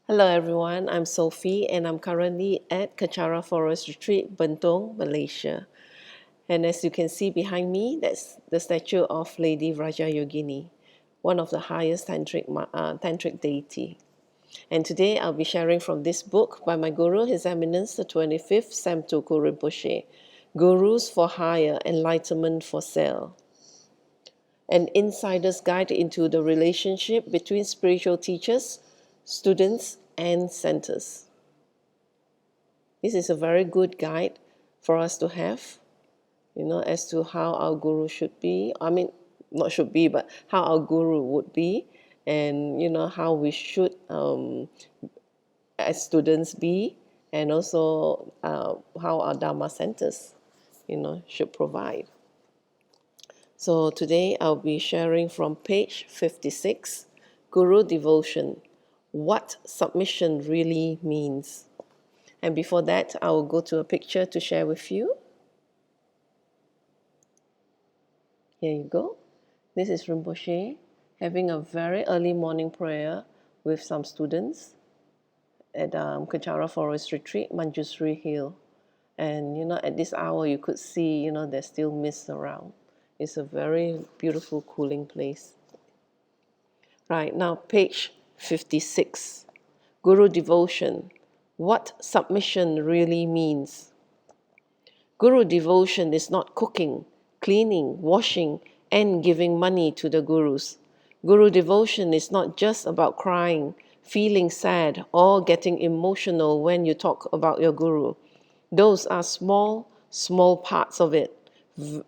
Hello everyone, I'm Sophie and I'm currently at Kechara Forest Retreat, Bentong, Malaysia. And as you can see behind me, that's the statue of Lady Vrajayogini, one of the highest tantric deity. And today I'll be sharing from this book by my Guru, His Eminence, the 25th Samtuku Rinpoche, Gurus for Hire, Enlightenment for Sale. An insider's guide into the relationship between spiritual teachers, students, and centers. This is a very good guide for us to have, as to how our guru should be. I mean, not should be, but how our guru would be, and how we should, as students, be, and also how our Dharma centers, should provide. So today I'll be sharing from page 56, Guru Devotion, what submission really means. And before that, I will go to a picture to share with you. Here you go. This is Rinpoche having a very early morning prayer with some students at Kechara Forest Retreat, Manjusri Hill. And, at this hour, you could see, there's still mist around. It's a very beautiful, cooling place. Right, now page 56. Guru Devotion. What submission really means. Guru devotion is not cooking, cleaning, washing, and giving money to the gurus. Guru devotion is not just about crying, feeling sad, or getting emotional when you talk about your guru. Those are small parts of it,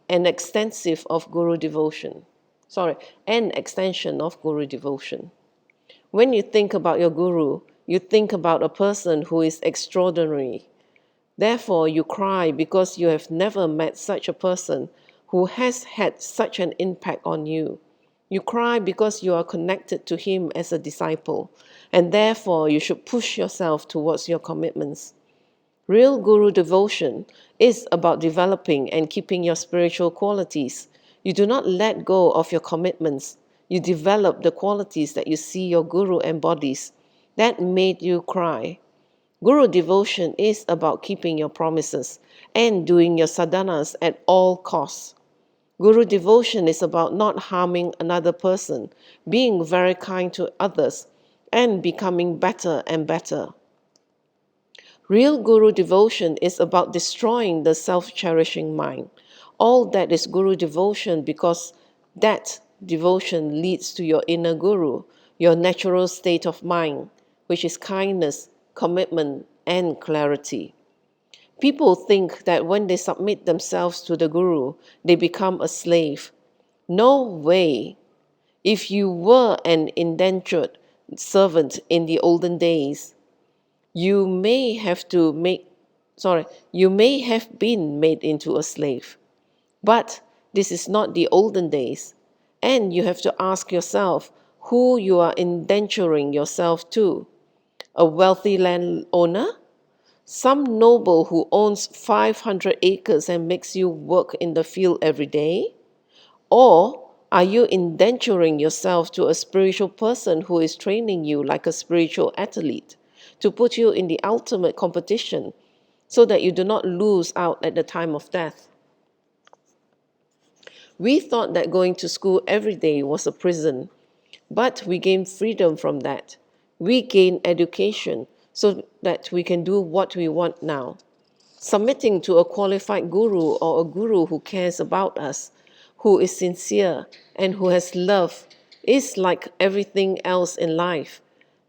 an extension of Guru devotion. When you think about your guru, you think about a person who is extraordinary. Therefore, you cry because you have never met such a person who has had such an impact on you. You cry because you are connected to him as a disciple, and therefore you should push yourself towards your commitments. Real Guru devotion is about developing and keeping your spiritual qualities. You do not let go of your commitments. You develop the qualities that you see your Guru embodies. That made you cry. Guru devotion is about keeping your promises and doing your sadhanas at all costs. Guru devotion is about not harming another person, being very kind to others, and becoming better and better. Real Guru devotion is about destroying the self-cherishing mind. All that is Guru devotion because that devotion leads to your inner Guru, your natural state of mind, which is kindness, commitment, and clarity. People think that when they submit themselves to the Guru, they become a slave. No way. If you were an indentured servant in the olden days, you may have been made into a slave. But this is not the olden days. And you have to ask yourself who you are indenturing yourself to. A wealthy landowner? Some noble who owns 500 acres and makes you work in the field every day? Or are you indenturing yourself to a spiritual person who is training you like a spiritual athlete to put you in the ultimate competition so that you do not lose out at the time of death? We thought that going to school every day was a prison, but we gained freedom from that. We gained education so that we can do what we want now. Submitting to a qualified guru or a guru who cares about us, who is sincere and who has love, is like everything else in life.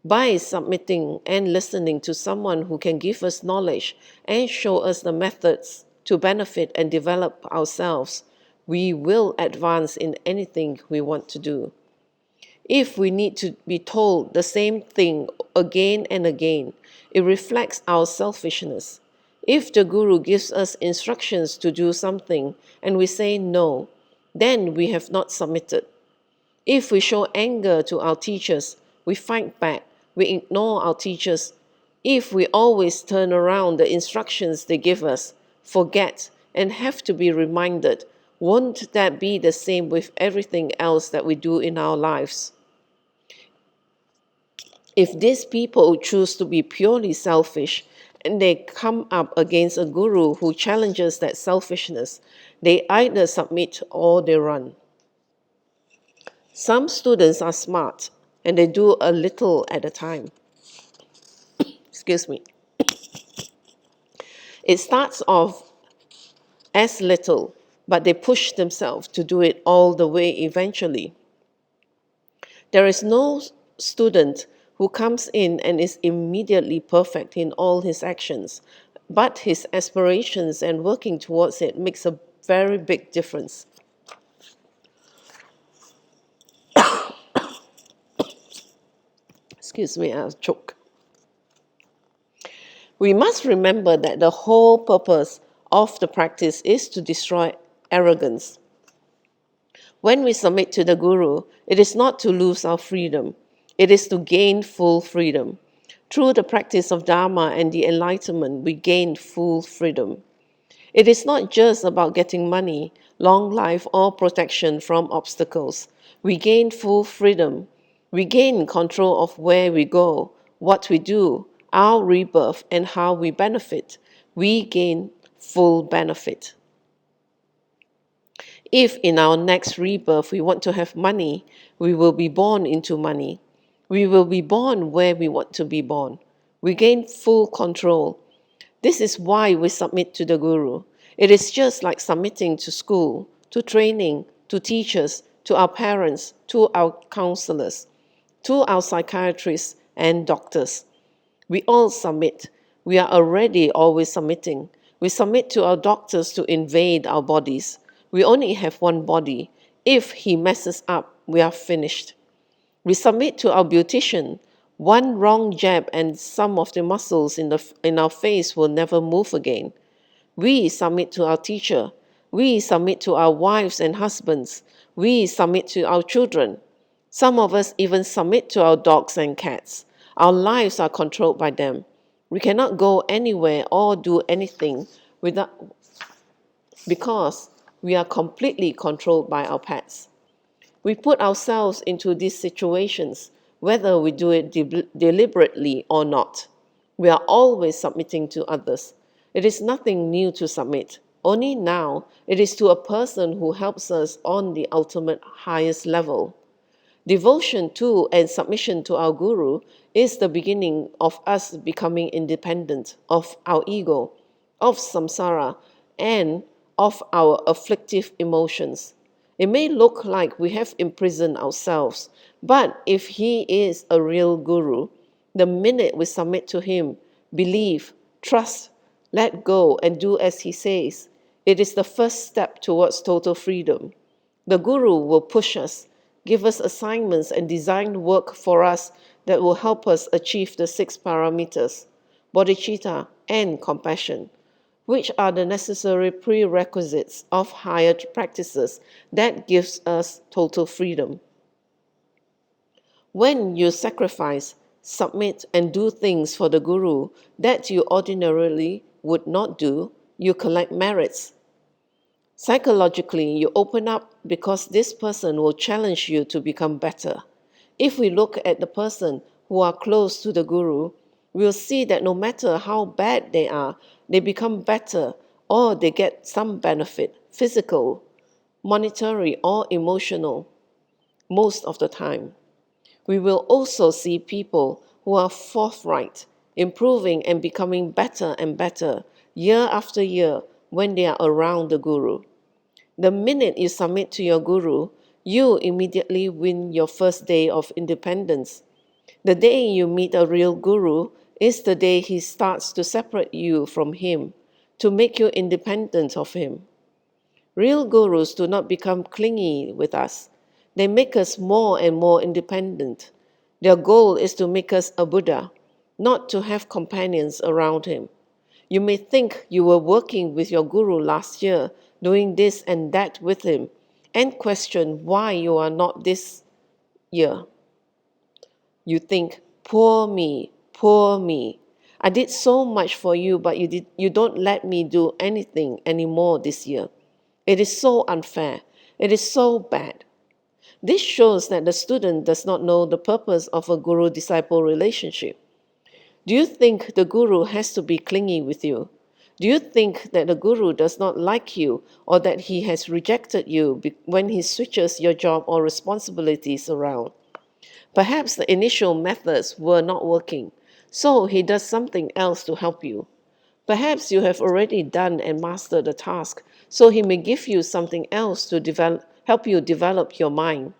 By submitting and listening to someone who can give us knowledge and show us the methods to benefit and develop ourselves, we will advance in anything we want to do. If we need to be told the same thing again and again, it reflects our selfishness. If the Guru gives us instructions to do something and we say no, then we have not submitted. If we show anger to our teachers, we fight back, we ignore our teachers. If we always turn around the instructions they give us, forget, and have to be reminded, won't that be the same with everything else that we do in our lives? If these people choose to be purely selfish and they come up against a guru who challenges that selfishness, they either submit or they run. Some students are smart and they do a little at a time. Excuse me. It starts off as little, but they push themselves to do it all the way eventually. There is no student who comes in and is immediately perfect in all his actions, but his aspirations and working towards it makes a very big difference. Excuse me, I'll choke. We must remember that the whole purpose of the practice is to destroy arrogance. When we submit to the Guru, it is not to lose our freedom, it is to gain full freedom. Through the practice of Dharma and the Enlightenment, we gain full freedom. It is not just about getting money, long life, or protection from obstacles. We gain full freedom. We gain control of where we go, what we do, our rebirth, and how we benefit. We gain full benefit. If in our next rebirth we want to have money, we will be born into money. We will be born where we want to be born. We gain full control. This is why we submit to the Guru. It is just like submitting to school, to training, to teachers, to our parents, to our counselors, to our psychiatrists and doctors. We all submit. We are already always submitting. We submit to our doctors to invade our bodies. We only have one body. If he messes up, we are finished. We submit to our beautician. One wrong jab and some of the muscles in our face will never move again. We submit to our teacher. We submit to our wives and husbands. We submit to our children. Some of us even submit to our dogs and cats. Our lives are controlled by them. We cannot go anywhere or do anything because we are completely controlled by our pets. We put ourselves into these situations, whether we do it deliberately or not. We are always submitting to others. It is nothing new to submit. Only now it is to a person who helps us on the ultimate highest level. Devotion to and submission to our Guru is the beginning of us becoming independent of our ego, of samsara, and of our afflictive emotions. It may look like we have imprisoned ourselves, but if he is a real Guru, the minute we submit to him, believe, trust, let go, and do as he says, it is the first step towards total freedom. The Guru will push us, give us assignments and design work for us that will help us achieve the 6 parameters, bodhicitta and compassion, which are the necessary prerequisites of higher practices that gives us total freedom. When you sacrifice, submit, and do things for the Guru that you ordinarily would not do, you collect merits. Psychologically, you open up because this person will challenge you to become better. If we look at the person who are close to the Guru, we'll see that no matter how bad they are, they become better or they get some benefit, physical, monetary, or emotional, most of the time. We will also see people who are forthright, improving and becoming better and better year after year when they are around the Guru. The minute you submit to your Guru, you immediately win your first day of independence. The day you meet a real Guru is the day he starts to separate you from him, to make you independent of him. Real Gurus do not become clingy with us. They make us more and more independent. Their goal is to make us a Buddha, not to have companions around him. You may think you were working with your Guru last year, doing this and that with him, and question why you are not this year. You think, poor me, poor me. I did so much for you, but you don't let me do anything anymore this year. It is so unfair. It is so bad. This shows that the student does not know the purpose of a guru-disciple relationship. Do you think the guru has to be clingy with you? Do you think that the guru does not like you or that he has rejected you when he switches your job or responsibilities around? Perhaps the initial methods were not working, so he does something else to help you. Perhaps you have already done and mastered the task, so he may give you something else to help you develop your mind.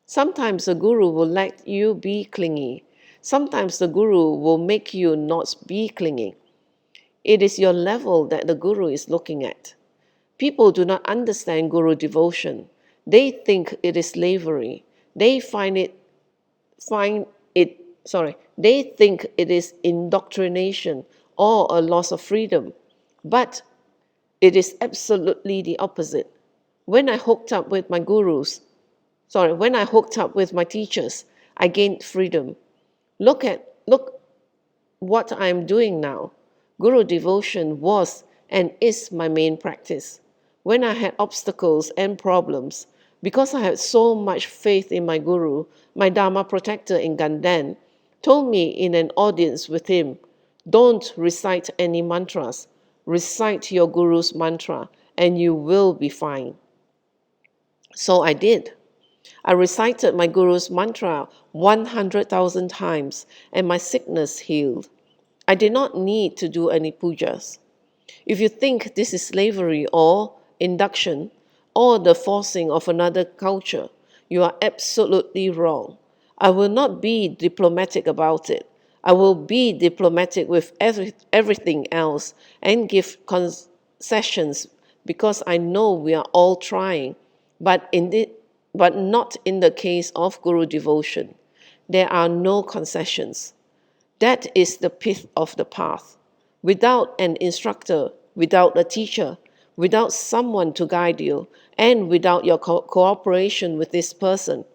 Sometimes the guru will let you be clingy. Sometimes the guru will make you not be clingy. It is your level that the guru is looking at. People do not understand guru devotion. They think it is slavery. Find it they think it is indoctrination or a loss of freedom. But it is absolutely the opposite. When I hooked up with my when I hooked up with my teachers, I gained freedom. Look what I am doing now. Guru devotion was and is my main practice. When I had obstacles and problems, because I had so much faith in my guru, my Dharma protector in Gandan told me in an audience with him, don't recite any mantras. Recite your guru's mantra and you will be fine. So I did. I recited my guru's mantra 100,000 times and my sickness healed. I did not need to do any pujas. If you think this is slavery or induction or the forcing of another culture, you are absolutely wrong. I will not be diplomatic about it. I will be diplomatic with everything else and give concessions because I know we are all trying, but not in the case of Guru devotion. There are no concessions. That is the pith of the path. Without an instructor, without a teacher, without someone to guide you, and without your cooperation with this person,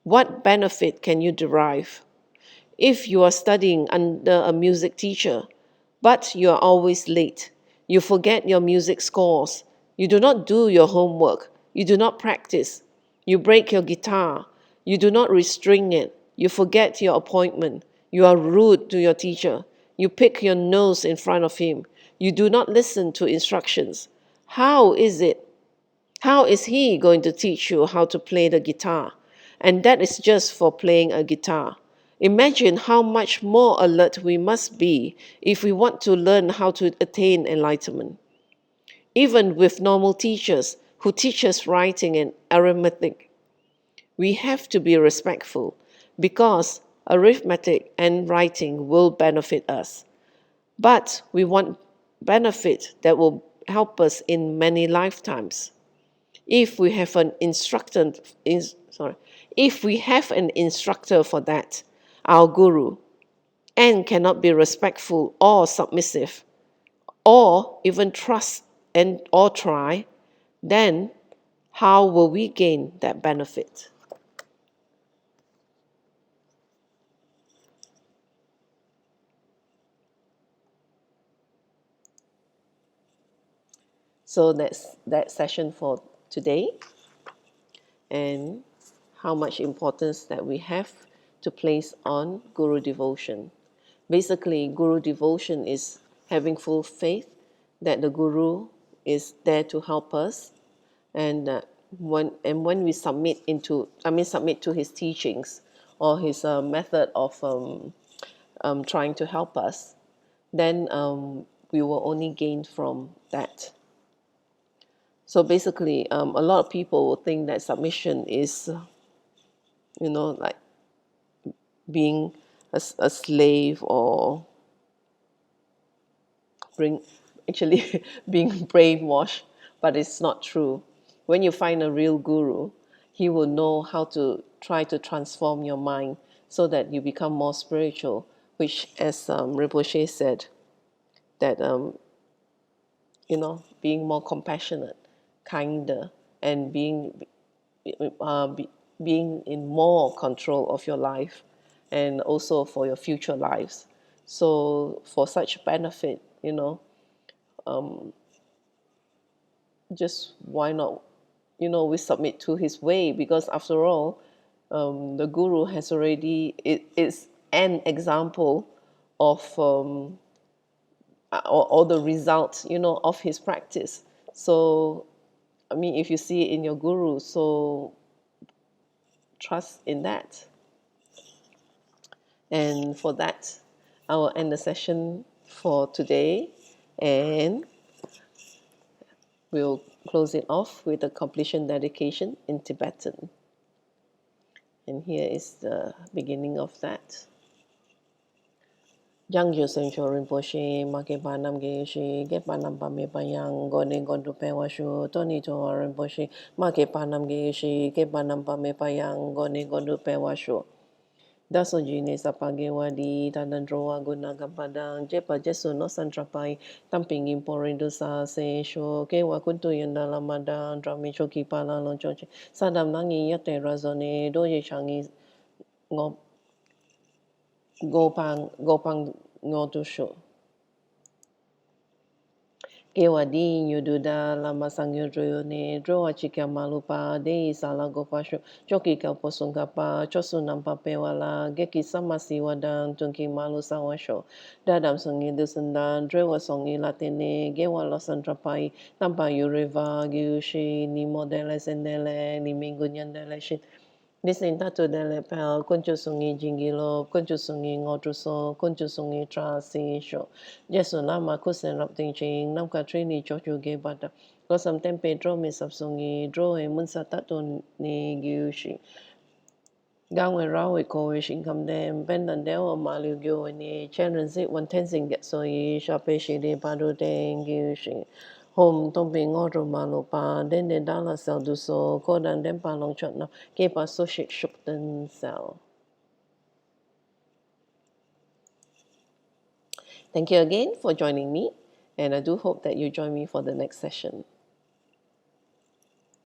what benefit can you derive? If you are studying under a music teacher, but you are always late, you forget your music scores, you do not do your homework, you do not practice, you break your guitar, you do not restring it, you forget your appointment, you are rude to your teacher, you pick your nose in front of him, you do not listen to instructions. How is it how is he going to teach you how to play the guitar? And that is just for playing a guitar. Imagine how much more alert we must be if we want to learn how to attain enlightenment. Even with normal teachers who teach us writing and arithmetic, we have to be respectful because arithmetic and writing will benefit us. But we want benefit that will help us in many lifetimes. If we have an instructor, if we have an instructor for that, our guru, and cannot be respectful or submissive, or even trust and or try, then how will we gain that benefit? So that's that session for today, and how much importance that we have to place on guru devotion. Basically, guru devotion is having full faith that the guru is there to help us, and when we submit to his teachings or his method of trying to help us, then we will only gain from that. So basically, a lot of people will think that submission is, like being a slave or bring actually being brainwashed, but it's not true. When you find a real guru, he will know how to try to transform your mind so that you become more spiritual, which, as Rinpoche said, that being more compassionate, kinder, and uh, be, being in more control of your life and also for your future lives. So for such benefit, just why not we submit to his way, because after all, the guru has already, it is an example of or the result, of his practice. So, I mean, if you see it in your guru, so trust in that. And for that, I will end the session for today, and we'll close it off with a completion dedication in Tibetan. And here is the beginning of that. Yang Yu Sen Sho Rinpoche, Make Panam Geshe, Get Panam Pame Payang, Gone Gondu Pewashu, Tony To Rinpoche, Make Panam Geshe, Get Panam Pame Payang, Gone Gondu Pewashu. Daso Jine Sapage Wadi, Tadandroa Gunaga Padang, Jepa Jesu no Santrapai, Tamping Imporindo Sa Se Sho, Kewa Kuntu Yandala Madan, Drami Choki Pala Lonchoche, Sadam Nangi Yate Razone, Doye Changi Gopang Ngotusho. Kewa di nyududa lama sangyo droyone, droa chika malupa, dei sala gopasho, choki kalposung kapa, chosu nampa pewala, geki samasi wadang, tunki malu sawasho, dadam songi dusundan, drewa songi latene, gewa losan trapai, tampa yureva, gyushi, ni modele sendele, ni mingunyandele shit. Listening to the pel, kunchu sungi jingilo, kunchu sungi ngotuso, kunchu sungi tra si sho. Jesu nama kusen rap ting ching, nam ka trini chochu ge bata. Kosam tempe dro me sap sungi, dro e munsa tato ni gyushi. Gangwe rawe kowe shinkam dem, bendan dewa malu gyo ni, chen zi wan tenzing get so yi, shape shi de padu deng gyushi. Home tomping ngoro malupa, den de dala sel du so, kodan den pa long chot na, ke pa so shik shuk den sel. Thank you again for joining me, and I do hope that you join me for the next session.